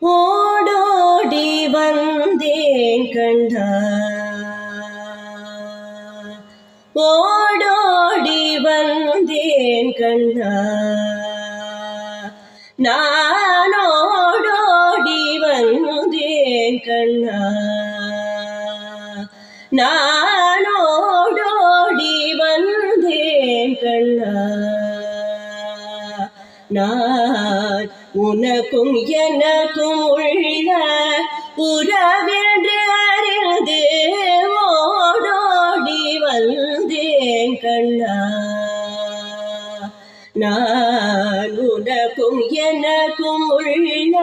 ஓடோடி வந்தேன் கண்ணா, ஓடோடி வந்தேன் கண்ணா, நான் ஓடோடி வந்தேன் கண்ணா, நான் ஓடோடி வந்தேன் கண்ணா. நான் உனக்கும் எனக்கும் உள்ள உறவென்று அறிந்து ஓடோடி வந்தேன் கண்ணா. நான் உனக்கும் எனக்கும் உள்ள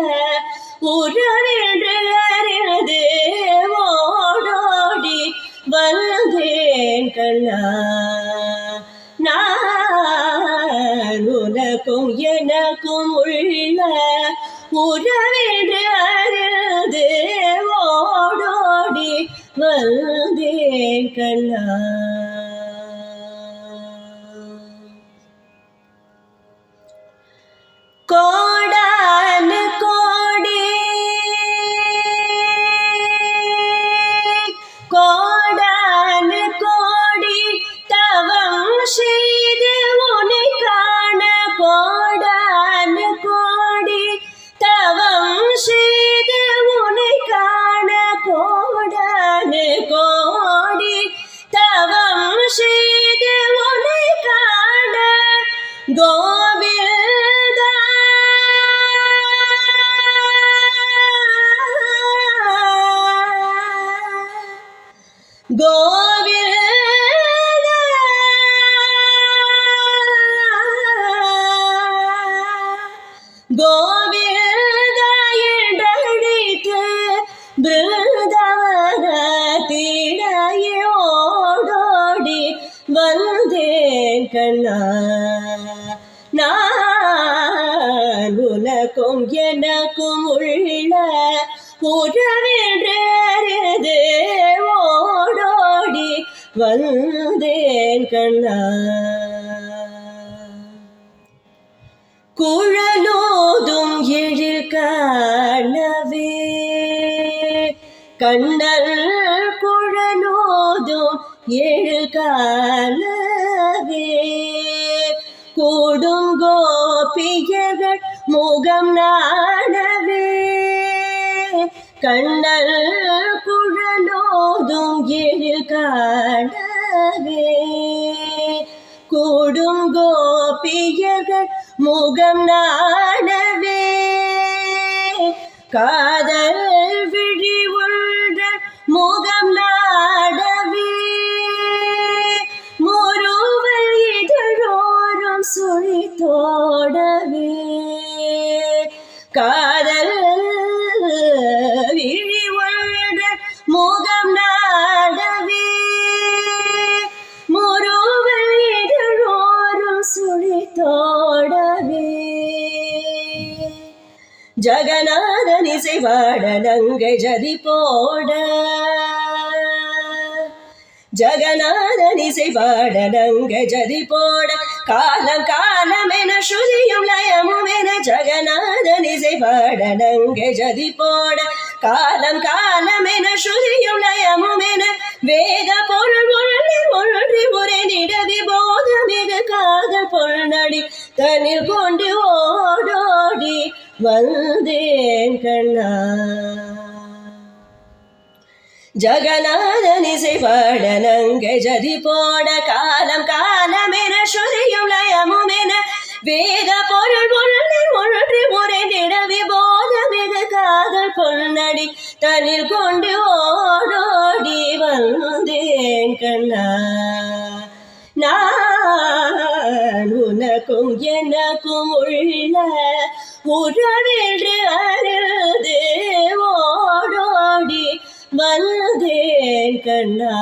உறவென்று அறிந்து ஓடோடி வந்தேன் கண்ணா. நான் உனக்கும் எனக்கும் உள்ள உறவென்று அறிந்து ஓடோடி வந்தேன் கண்ணா. கோடான கோடி கோடான கோடி தவம் செய்து உன்னை காண, கோடான கோடி தவம் செய்து உன்னை காண, கோடான கோடி தவம் செய்து உன்னை காண. கோவிந்தா கோவிந்தா கோவிந்தா என்றழைத்து பிருந்தாவனத்திடையே ஓடோடி வந்தேன் கண்ணா. நான் உனக்கும் எனக்கும் உள்ள உறவென்று அறிந்து ஓடோடி வந்தேன் கண்ணா. குழலோதும் எழில் காணவே கண்ணல், குழலோதும் எழில் காணவே கூடும் கோபியர்கள் முகம் நாணவே, கண்ணல் குழலோதும் எழில் காணவே கூடும் கோபியர்கள் முகம் நாணவே. காதல் விழி உள்ள முகம் நாடவே, முருவல் இதழோரும் சுழி தோடவே. காதல் விழி உள்ள முகம் நாடவே, முருவல் இதழோரும் சுழி தோடவே. ஜகநாதன் இசைவாட நங்கை ஜதி போட, ஜகநாதன் இசைவாட நங்கை ஜதி போட, காலம் காலம் என ஸ்ருதியும் லயமும் என ஜகநாதன் இசைவாட நங்கை ஜதி போட, காலம் காலம் என ஸ்ருதியும் லயமும் என வேத பொருள் ஒன்றி ஒன்றி ஒரே நிடவி போதமிகு காதல் பொருள்நடி தன்னில் கொண்டு ஓடோடி வந்தேன் கண்ணா. ஜகநாதன் இசைவாட நங்கை ஜதி போட, காலம் காலம் என ஸ்ருதியும் லயமும் என வேத பொருள் ஒன்றி ஒன்றி ஒரே நிடவி போதமிகு காதல் பொருள்நடி தன்னில் கொண்டு ஓடோடி வந்தேன் கண்ணா. நான் உனக்கும் எனக்கும் உள்ள உறவென்று அறிந்து ஓடோடி வந்தேன் கண்ணா.